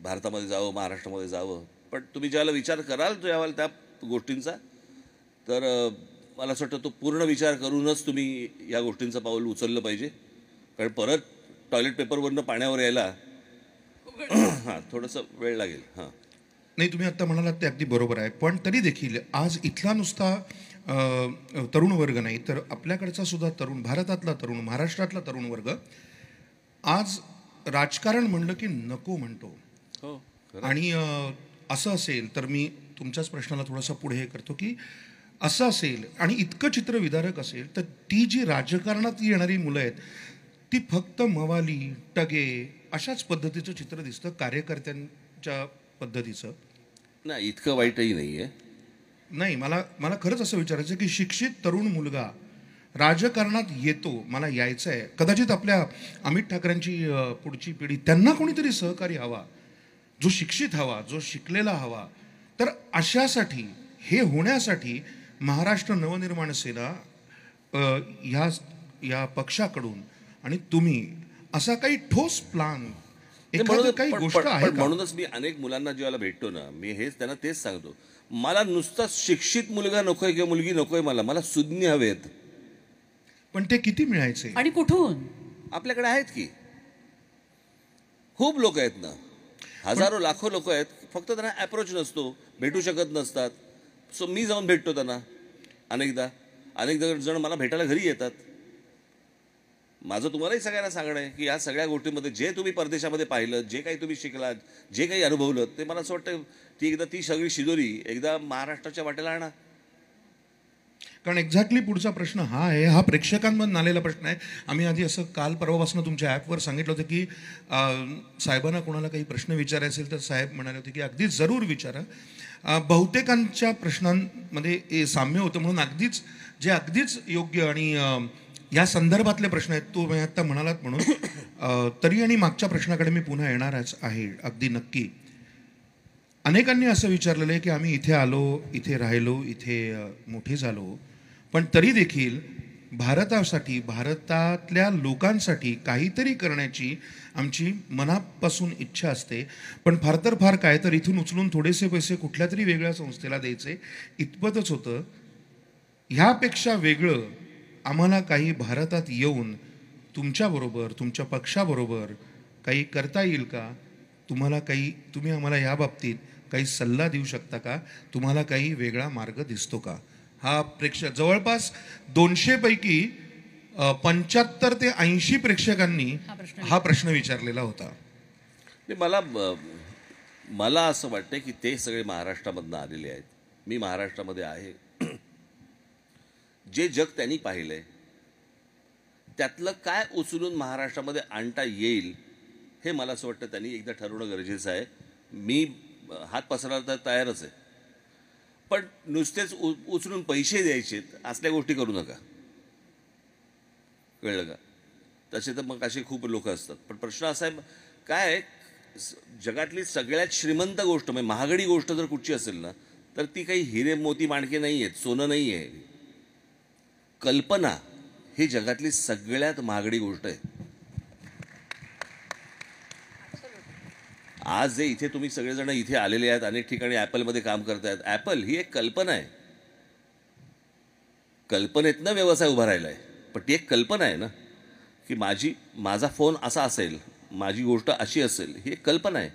भारतामध्ये जावं, महाराष्ट्रामध्ये जावं, पण तुम्ही ज्यावेळेला विचार कराल ज्यावेळेला त्या गोष्टींचा, तर मला असं वाटतं तो पूर्ण विचार करूनच तुम्ही या गोष्टींचं पाऊल उचललं पाहिजे. कारण परत टॉयलेट पेपरवरनं पाण्यावर यायला हां थोडंसं वेळ लागेल. हां नाही, तुम्ही आत्ता म्हणालात ते अगदी बरोबर आहे, पण तरी देखील आज इथला नुसता तरुण वर्ग नाही, तर आपल्याकडचा सुद्धा तरुण, भारतातला तरुण, महाराष्ट्रातला तरुण वर्ग आज राजकारण म्हणलं की नको म्हणतो. हो. आणि असं असेल तर मी तुमच्याच प्रश्नाला थोडासा पुढे हे करतो की असं असेल आणि इतकं चित्र विदारक असेल, तर ती जी राजकारणात येणारी मुलं आहेत ती फक्त मवाली, टगे अशाच पद्धतीचं चित्र दिसतं, कार्यकर्त्यांच्या पद्धतीचं. नाही, इतकं वाईटही नाही आहे. नाही, मला खरंच असं विचारायचं की शिक्षित तरुण मुलगा राजकारणात येतो, मला यायचं आहे, कदाचित आपल्या अमित ठाकरेंची पुढची पिढी, त्यांना कोणीतरी सहकारी हवा, जो शिक्षित हवा, जो शिकलेला हवा. तर अशासाठी, हे होण्यासाठी महाराष्ट्र नवनिर्माण सेना या पक्षाकडून आणि तुम्ही असा काही ठोस प्लान, एखादं काही गोष्ट आहे का? म्हणूनच मी अनेक मुलांना ज्यावेळेला भेटतो ना, मी त्यांना तेच सांगतो, मला नुसता शिक्षित मुलगा नकोय किंवा मुलगी नकोय, मला सुज्ञ हवेत. पण ते किती मिळायचे आणि कुठून? आपल्याकडे आहेत की खूप लोक आहेत ना, हजारो लाखो लोक आहेत, फक्त त्यांना अप्रोच नसतो, भेटू शकत नसतात. सो मी जाऊन भेटतो त्यांना अनेक जण मला भेटायला घरी येतात. माझं तुम्हालाही सगळ्यांना सांगणं आहे की या सगळ्या गोष्टींमध्ये जे तुम्ही परदेशामध्ये पाहिलं, जे काही तुम्ही शिकलात, जे काही अनुभवलं, ते मला असं वाटतं ती सगळी शिदोरी एकदा महाराष्ट्राच्या वाटेला आणा. कारण एक्झॅक्टली पुढचा प्रश्न हा आहे, हा प्रेक्षकांमधून आलेला प्रश्न आहे. आम्ही आधी असं काल परवापासून तुमच्या ॲपवर सांगितलं होतं की साहेबांना कोणाला काही प्रश्न विचारायचे असेल तर साहेब म्हणाले होते की अगदी जरूर विचारा. बहुतेकांच्या प्रश्नांमध्ये साम्य होतं, म्हणून अगदीच योग्य आणि या संदर्भातले प्रश्न आहेत तो मी आत्ता म्हणालात म्हणून तरी आणि मागच्या प्रश्नाकडे मी पुन्हा येणारच आहे अगदी नक्की. अनेकांनी असं विचारलेलं आहे की आम्ही इथे आलो, इथे राहिलो, इथे मोठे झालो, पण तरी देखील भारतासाठी, भारतातल्या लोकांसाठी काहीतरी करण्याची आमची मनापासून इच्छा असते. पण फार तर फार काय तर इथून उचलून थोडेसे पैसे कुठल्या तरी वेगळ्या संस्थेला द्यायचे इतपतच होतं. ह्यापेक्षा वेगळं आम्हाला काही भारतात येऊन तुमच्याबरोबर, तुमच्या पक्षाबरोबर काही करता येईल का? तुम्ही आम्हाला या बाबतीत काही सल्ला देऊ शकता का? तुम्हाला काही वेगळा मार्ग दिसतो का? हा जवळपास 200 पैकी 75 ते 80 प्रेक्षकांनी हा प्रश्न विचारलेला होता. मला असं वाटतं की ते सगळे महाराष्ट्रामधनं आलेले आहेत. मी महाराष्ट्रामध्ये आहे. जे जग त्यांनी पाहिलंय त्यातलं काय उचलून महाराष्ट्रामध्ये आणता येईल हे मला असं वाटतं त्यांनी एकदा ठरवणं गरजेचं आहे. मी हात पसरायला तर तयारच आहे, पण नुसतेच उचलून पैसे द्यायचे असल्या गोष्टी करू नका. कळलं का? तसे तर मग असे खूप लोक असतात. पण प्रश्न असा आहे, काय जगातली सगळ्यात श्रीमंत गोष्ट म्हणजे महागडी गोष्ट जर कुठची असेल ना, तर ती काही हिरे मोती माणके नाही आहेत, सोनं नाही आहे. कल्पना ही जगातली सगळ्यात महागडी गोष्ट आहे. आज जे इथे तुम्ही सगळेजण इथे आलेले आहेत, अनेक ठिकाणी ॲपलमध्ये काम करतायत. ॲपल ही एक कल्पना आहे. कल्पनेतनं व्यवसाय उभा राहिला आहे, पण ती एक कल्पना आहे ना, की माझा फोन असा असेल, माझी गोष्ट अशी असेल, ही एक कल्पना आहे.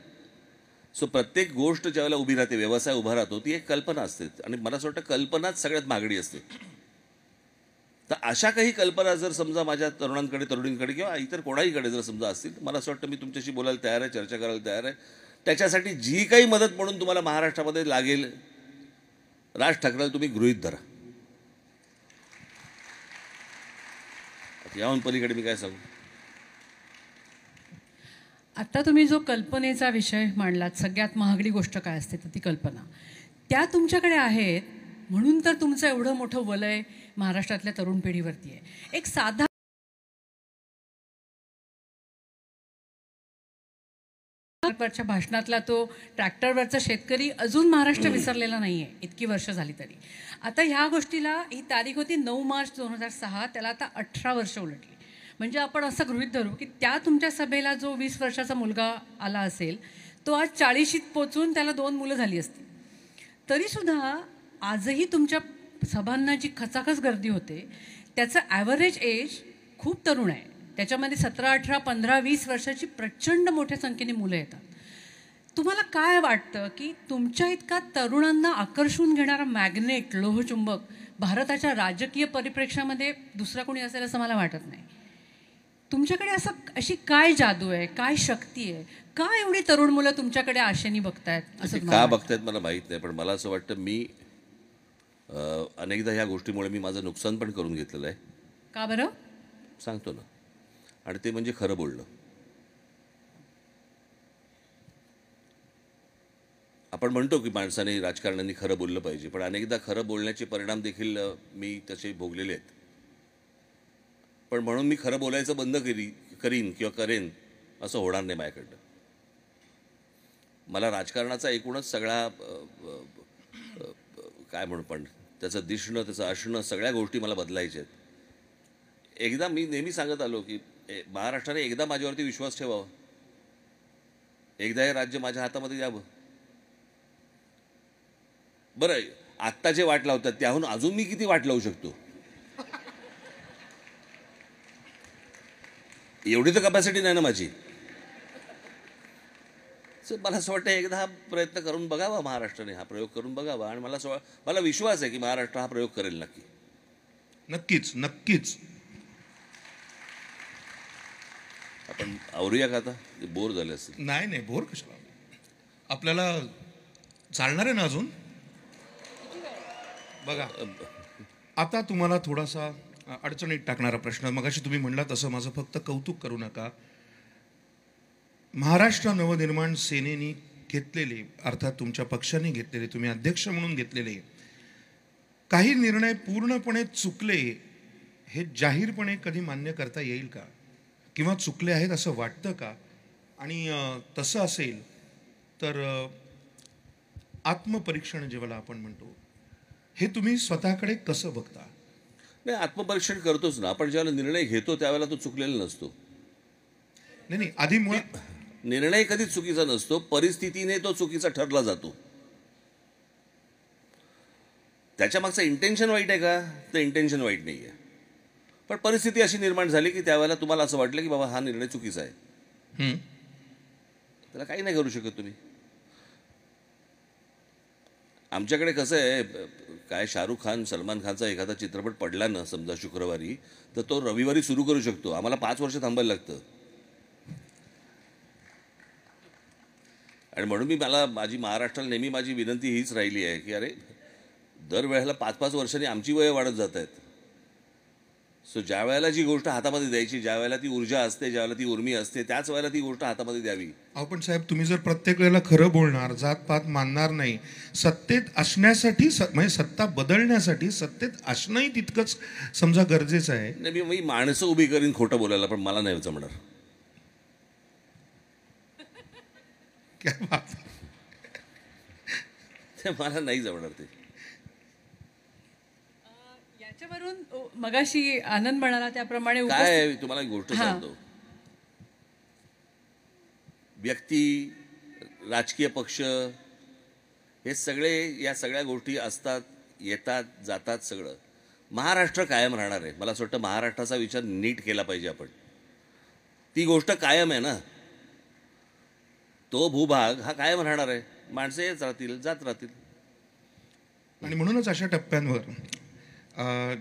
सो प्रत्येक गोष्ट ज्यावेळेला उभी राहते, व्यवसाय उभा राहतो, ती एक कल्पना असते. आणि मला असं वाटतं कल्पनाच सगळ्यात महागडी असते. तर अशा काही कल्पना जर समजा माझ्या तरुणांकडे, तरुणींकडे किंवा इतर कोणाहीकडे जर समजा असतील, मला असं वाटतं मी तुमच्याशी बोलायला तयार आहे, चर्चा करायला तयार आहे. त्याच्यासाठी जी काही मदत म्हणून तुम्हाला महाराष्ट्रामध्ये लागेल, राज ठाकरेला तुम्ही गृहीत धरा. याहून पलीकडे मी काय सांगू? आता तुम्ही जो कल्पनेचा विषय मांडलात, सगळ्यात महागडी गोष्ट काय असते तर ती कल्पना, त्या तुमच्याकडे आहेत म्हणून तर तुमचं एवढं मोठं वलय महाराष्ट्रातल्या तरुण पिढीवरती आहे. एक साधा वरच्या भाषणातला तो ट्रॅक्टरवरचा शेतकरी अजून महाराष्ट्र विसरलेला नाहीये, इतकी वर्ष झाली तरी. आता ह्या गोष्टीला ही तारीख होती 9 मार्च 2006, त्याला आता 18 वर्ष उलटली. म्हणजे आपण असं गृहीत धरू की त्या तुमच्या सभेला जो 20 वर्षाचा मुलगा आला असेल, तो आज 40शीत पोचून त्याला 2 मुलं झाली असतील. तरीसुद्धा आजही तुमच्या सभांना जी खचाखच गर्दी होते, त्याचं ॲव्हरेज एज खूप तरुण आहे. त्याच्यामध्ये 17, 18, 15, 20 वर्षाची प्रचंड मोठ्या संख्येने मुलं येतात. तुम्हाला काय वाटतं की तुमच्या इतका तरुणांना आकर्षून घेणारा मॅग्नेट, लोहचुंबक भारताच्या राजकीय परिप्रेक्ष्यामध्ये दुसरा कोणी असेल असं मला वाटत नाही. तुमच्याकडे अशी काय जादू आहे, काय शक्ती आहे, का एवढी तरुण मुलं तुमच्याकडे आशेने बघतायत असं का बघतायत मला माहीत नाही, पण मला असं वाटतं मी अनेकदा ह्या गोष्टीमुळे मी माझं नुकसान पण करून घेतलेलं आहे. का बरं? सांगतो ना. आणि ते म्हणजे खरं बोलणं. आपण म्हणतो की माणसाने, राजकारण्यांनी खरं बोललं पाहिजे, पण अनेकदा खरं बोलण्याचे परिणाम देखील मी तसे भोगलेले आहेत. पण म्हणून मी खरं बोलायचं बंद करीन किंवा करेन असं होणार नाही माझ्याकडनं. मला राजकारणाचा एकूणच सगळा काय म्हणू, पण त्याचं दिसणं, त्याचं असणं, सगळ्या गोष्टी मला बदलायच्या आहेत. एकदा मी नेहमी सांगत आलो की महाराष्ट्राने एकदा माझ्यावरती विश्वास ठेवावा, एकदा हे राज्य माझ्या हातामध्ये यावं. बरं, आत्ता जे वाट लावतात त्याहून अजून मी किती वाट लावू शकतो? एवढी तर कपॅसिटी नाही ना माझी. मला असं वाटतं एकदा हा प्रयत्न करून बघावा महाराष्ट्राने, हा प्रयोग करून बघावा. आणि मला विश्वास आहे की महाराष्ट्र हा प्रयोग करेल नक्की. नक्कीच नक्कीच. आपण आवरूया का? आता बोर झाले असेल. नाही, बोर कशाला, आपल्याला चालणार आहे ना अजून. बघा आता तुम्हाला थोडासा अडचणीत टाकणारा प्रश्न. मगाशी तुम्ही म्हणला तसं माझं फक्त कौतुक करू नका. महाराष्ट्र नवनिर्माण सेनेने घेतलेले, अर्थात तुमच्या पक्षाने घेतलेले, तुम्ही अध्यक्ष म्हणून घेतलेले काही निर्णय पूर्णपणे चुकले हे जाहीरपणे कधी मान्य करता येईल का? किंवा चुकले आहेत असं वाटतं का? आणि तसं असेल तर आत्मपरीक्षण जेव्हा आपण म्हणतो, हे तुम्ही स्वतःकडे कसं बघता? नाही, आत्मपरीक्षण करतोच ना आपण. ज्यावेळेला निर्णय घेतो त्यावेळेला तो चुकलेला नसतो. नाही, आधी निर्णय कधीच चुकीचा नसतो, परिस्थितीने तो चुकीचा ठरला जातो. त्याच्या मागचं इंटेन्शन वाईट आहे का? तर इंटेन्शन वाईट नाही आहे, पण परिस्थिती अशी निर्माण झाली की त्यावेळेला तुम्हाला असं वाटलं की बाबा हा निर्णय चुकीचा आहे. त्याला काही नाही करू शकत तुम्ही. आमच्याकडे कसं आहे, काय शाहरुख खान सलमान खानचा एखादा चित्रपट पडला ना समजा शुक्रवारी, तर तो रविवारी सुरू करू शकतो. आम्हाला 5 वर्ष थांबायला लागतं. आणि म्हणून माझी महाराष्ट्राला नेहमी माझी विनंती हीच राहिली आहे की अरे दरवेळेला 5-5 वर्षांनी आमची वय वाढत जात आहेत. सो ज्या वेळेला जी गोष्ट हातामध्ये द्यायची, ज्या वेळेला ती ऊर्जा असते, ज्या वेळेला ती उर्मी असते, त्याच वेळेला ती गोष्ट हातामध्ये द्यावी. पण साहेब, तुम्ही जर प्रत्येक वेळेला खरं बोलणार, जातपात मानणार नाही, सत्तेत असण्यासाठी म्हणजे सत्ता बदलण्यासाठी सत्तेत असणंही तितकंच समजा गरजेचं आहे. नाही, मी माणसं उभी करीन खोटं बोलायला, पण मला नाही जमणार. क्या बात. ते मला नाही जमणार ते. याच्यावरून मगाशी आनंद म्हणाला त्याप्रमाणे काय तुम्हाला एक गोष्ट सांगतो. व्यक्ती, राजकीय पक्ष हे सगळे, या सगळ्या गोष्टी असतात, येतात, जातात. सगळं महाराष्ट्र कायम राहणार आहे. मला असं वाटतं महाराष्ट्राचा विचार नीट केला पाहिजे आपण. ती गोष्ट कायम आहे ना, तो भूभाग हा कायम राहणार आहे. माणसं येत राहतील, जात राहतील. आणि म्हणूनच अशा टप्प्यांवर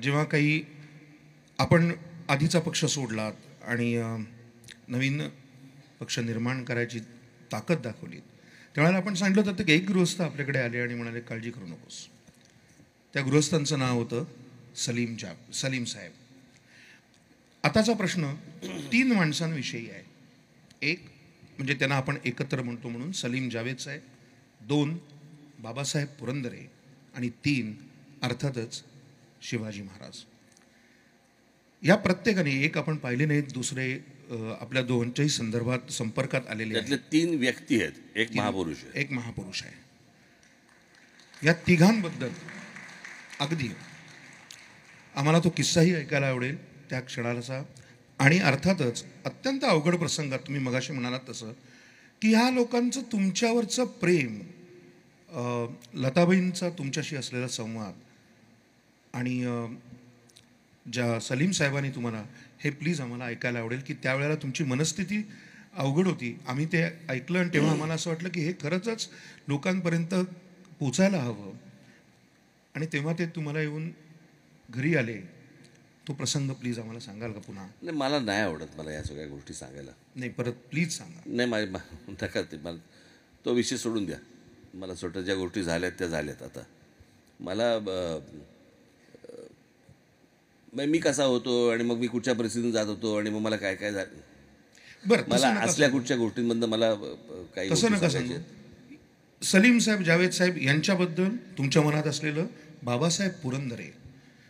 जेव्हा काही आपण आधीचा पक्ष सोडलात आणि नवीन पक्ष निर्माण करायची ताकद दाखवली, त्यावेळेला आपण सांगितलं होतं की एक गृहस्थ आपल्याकडे आले आणि म्हणाले काळजी करू नकोस. त्या गृहस्थांचं नाव होतं सलीम साहेब. आताचा प्रश्न 3 माणसांविषयी आहे. एक म्हणजे त्यांना आपण एकत्र म्हणतो म्हणून सलीम जावेद साहेब, 2 बाबासाहेब पुरंदरे, आणि 3 अर्थातच शिवाजी महाराज. या प्रत्येकाने, एक आपण पाहिले नाहीत, दुसरे आपल्या दोघांच्याही संदर्भात संपर्कात आलेले आहेत. त्यातले 3 व्यक्ती आहेत, एक महापुरुष आहे. एक महापुरुष आहे. या तिघांबद्दल अगदी आम्हाला तो किस्साही ऐकायला आवडेल त्या क्षणाचा. आणि अर्थातच अत्यंत अवघड प्रसंगात तुम्ही मगाशी म्हणालात तसं की ह्या लोकांचं तुमच्यावरचं प्रेम, लताबाईंचा तुमच्याशी असलेला संवाद, आणि ज्या सलीम साहेबांनी तुम्हाला, हे प्लीज आम्हाला ऐकायला आवडेल की त्यावेळेला तुमची मनस्थिती अवघड होती. आम्ही ते ऐकलं आणि तेव्हा आम्हाला असं वाटलं की हे खरंच लोकांपर्यंत पोचायला हवं. आणि तेव्हा ते तुम्हाला येऊन घरी आले, तो प्रसंग प्लीज आम्हाला सांगाल का पुन्हा? नाही, मला नाही आवडत मला या सगळ्या गोष्टी सांगायला. नाही, परत प्लीज सांगा. नाही, नका ते. मला तो विषय सोडून द्या. मला स्वतः ज्या गोष्टी झाल्यात त्या झाल्यात. आता मला मी कसा होतो आणि मग मी कुठच्या परिस्थितीतून जात होतो आणि मग मला काय काय झालं, बरं, मला असल्या कुठच्या गोष्टींमधनं मला काही तसं नका सांगू. सलीम साहेब, जावेद साहेब यांच्याबद्दल तुमच्या मनात असलेलं बाबासाहेब पुरंदरे,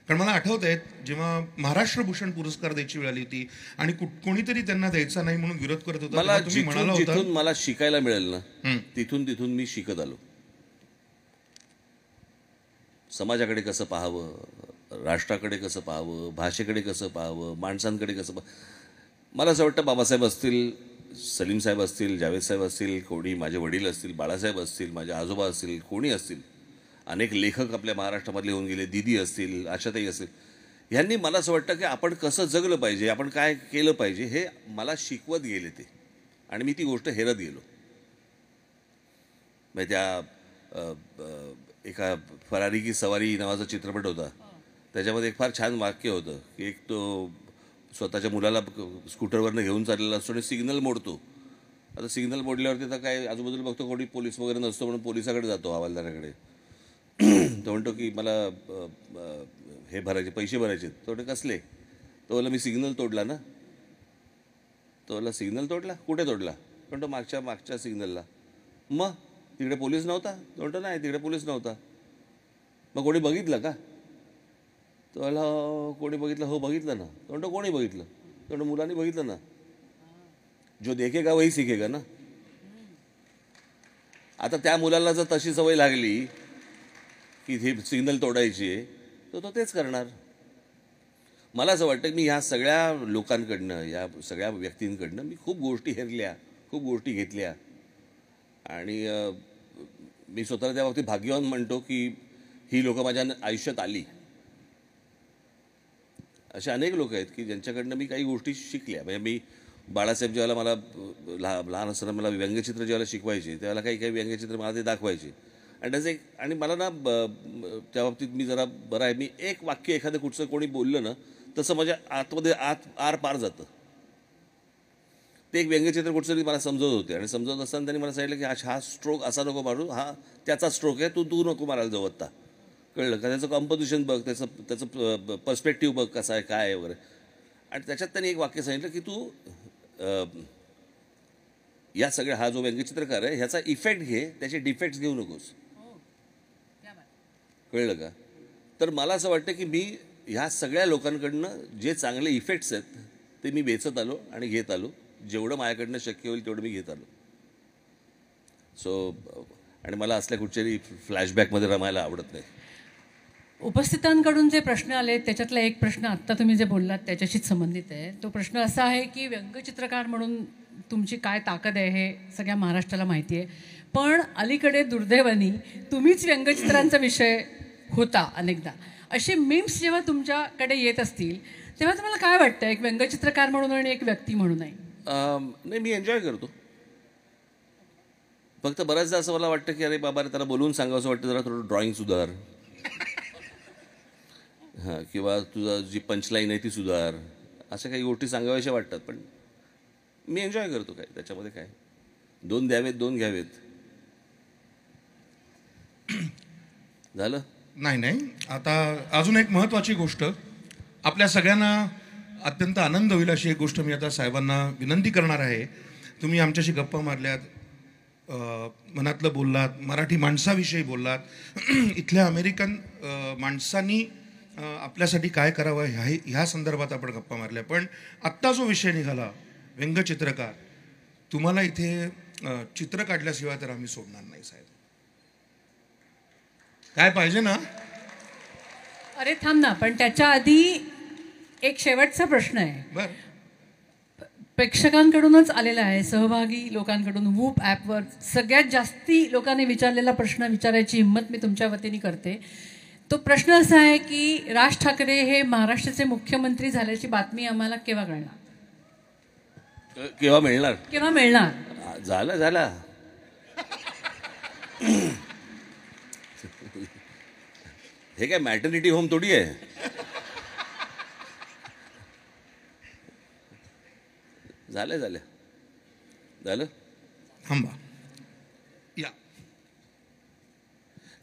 कारण मला आठवत आहेत जेव्हा महाराष्ट्र भूषण पुरस्कार द्यायची वेळ आली होती आणि कोणीतरी त्यांना द्यायचा नाही म्हणून विरोध करत होता, मला तुम्ही म्हणाला होता जिथून मला शिकायला मिळेल ना तिथून मी शिकत आलो. समाजाकडे कसं पाहावं, राष्ट्राकडे कसं पाहावं, भाषेकडे कसं पाहावं, माणसांकडे कसं मला असं वाटतं बाबासाहेब असतील, सलीम साहेब असतील, जावेद साहेब असतील, कोणी माझे वडील असतील, बाळासाहेब असतील, माझे आजोबा असतील, कोणी असतील, अनेक लेखक आपल्या महाराष्ट्रामधले होऊन गेले, दीदी असतील, आशाताई असतील, ह्यांनी मला असं वाटतं की आपण कसं जगलं पाहिजे, आपण काय केलं पाहिजे हे मला शिकवत गेले ते. आणि मी ती गोष्ट हेरत गेलो. म्हणजे त्या एका फरारी की सवारी नावाचा चित्रपट होता, त्याच्यामध्ये एक फार छान वाक्य होतं की एक तो स्वतःच्या मुलाला स्कूटरवरनं घेऊन चाललेला असतो आणि सिग्नल मोडतो. आता सिग्नल मोडल्यावरती तर काय आजूबाजूला बघतो कोणी पोलीस वगैरे नसतो म्हणून पोलिसाकडे जातो, हवालदाराकडे. तो म्हणतो की मला हे भरायचे पैसे भरायचे. तो म्हणे कसले? तो बोला मी सिग्नल तोडला ना. तो बोला सिग्नल तोडला? कुठे तोडला? पण तो मागच्या सिग्नलला. मग तिकडे पोलीस नव्हता? तो म्हणतो नाही तिकडे पोलीस नव्हता. मग कोणी बघितलं का? तो बोला कोणी बघितलं? हो बघितलं ना. तो म्हणतो कोणी बघितलं? तो म्हणतो मुलांनी बघितलं ना. जो देखेगा वही सीखेगा ना. आता त्या मुलाला जर तशी सवय लागली की हे सिग्नल तोडायची आहे तर तो तेच करणार. मला असं वाटतं की मी ह्या सगळ्या लोकांकडनं, या सगळ्या व्यक्तींकडनं मी खूप गोष्टी हेरल्या, खूप गोष्टी घेतल्या. आणि मी स्वतःला त्या बाबतीत भाग्यवान म्हणतो की ही लोकं माझ्या आयुष्यात आली. असे अनेक लोक आहेत की ज्यांच्याकडनं मी काही गोष्टी शिकल्या. म्हणजे मी बाळासाहेब ज्यावेळेला मला लहान असताना मला व्यंगचित्र ज्यावेळेला शिकवायचे त्यावेळेला काही काही व्यंगचित्र मला ते दाखवायचे. आणि त्याचं आणि मला ना त्या बाबतीत मी जरा बरं आहे. मी एक वाक्य एखादं कुठचं कोणी बोललं ना तसं माझ्या आतमध्ये आर पार जातं. ते एक व्यंगचित्र कुठचं तरी मला समजवत होते आणि समजवत असताना त्यांनी मला सांगितलं की हा स्ट्रोक असा नको मारू, हा त्याचा स्ट्रोक आहे, तू नको मारायला जाऊ आत्ता. कळलं का? त्याचं कॉम्पोजिशन बघ, त्याचं पर्स्पेक्टिव्ह बघ कसा आहे काय आहे वगैरे. आणि त्याच्यात त्यांनी एक वाक्य सांगितलं की तू या सगळ्या हा जो व्यंगचित्रकार आहे ह्याचा इफेक्ट घे, त्याचे डिफेक्ट्स घेऊ नकोस. कळलं का? तर मला असं वाटतं की मी ह्या सगळ्या लोकांकडनं जे चांगले इफेक्ट्स आहेत ते मी वेचत आलो आणि घेत आलो. जेवढं माझ्याकडनं शक्य होईल तेवढं मी घेत आलो. सो आणि मला असल्या कुठच्याही फ्लॅशबॅकमध्ये रमायला आवडत नाही. उपस्थितांकडून जे प्रश्न आले त्याच्यातला एक प्रश्न आत्ता तुम्ही जे बोललात त्याच्याशीच संबंधित आहे. तो प्रश्न असा आहे की व्यंगचित्रकार म्हणून तुमची काय ताकद आहे हे सगळ्या महाराष्ट्राला माहिती आहे. पण अलीकडे दुर्दैवाने तुम्हीच व्यंगचित्रांचा विषय होता अनेकदा. असे मीम्स जेव्हा तुमच्याकडे येत असतील तेव्हा तुम्हाला काय वाटतं एक व्यंगचित्रकार म्हणून आणि एक व्यक्ती म्हणूनही? नाही मी एन्जॉय करतो. फक्त बऱ्याचदा असं मला वाटतं की अरे बाबा त्याला बोलवून सांगावं असं वाटतं जरा थोडं ड्रॉइंग सुधार. हां, किंवा तुझा जी पंचलाईन आहे ती सुधार. अशा काही गोष्टी सांगाव्याशा वाटतात. पण मी एन्जॉय करतो. काय त्याच्यामध्ये काय, 2 द्यावेत 2 घ्यावेत. झालं? नाही. आता अजून एक महत्त्वाची गोष्ट, आपल्या सगळ्यांना अत्यंत आनंद होईल अशी एक गोष्ट मी आता साहेबांना विनंती करणार आहे. तुम्ही आमच्याशी गप्पा मारल्यात, मनातलं बोललात, मराठी माणसाविषयी बोललात, इथल्या अमेरिकन माणसांनी आपल्यासाठी काय करावं ह्या संदर्भात आपण गप्पा मारल्या. पण आत्ता जो विषय निघाला व्यंगचित्रकार, तुम्हाला इथे चित्र काढल्याशिवाय तर आम्ही सोडणार नाही साहेब. काय पाहिजे ना? अरे थांब ना, पण त्याच्या आधी एक शेवटचा प्रश्न आहे. बरं, प्रेक्षकांकडूनच आलेला आहे, सहभागी लोकांकडून. वूप ॲपवर सगळ्यात जास्ती लोकांनी विचारलेला प्रश्न विचारायची हिंमत मी तुमच्या वतीने करते. तो प्रश्न असा आहे की राज ठाकरे हे महाराष्ट्राचे मुख्यमंत्री झाल्याची बातमी आम्हाला केव्हा कळणार? केव्हा मिळणार? केव्हा मिळणार? झाला. हे काय मॅटर्निटी होम थोडी आहे. झालं. थांबा या.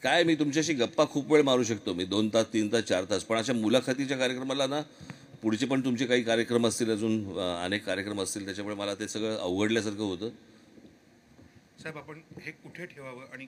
काय मी तुमच्याशी गप्पा खूप वेळ मारू शकतो. मी 2 तास 3 तास 4 तास. पण अशा मुलाखतीच्या कार्यक्रमाला ना पुढचे पण तुमचे काही कार्यक्रम असतील, अजून अनेक कार्यक्रम असतील, त्याच्यामुळे मला ते सगळं अवघडल्यासारखं होतं. साहेब आपण हे कुठे ठेवावं आणि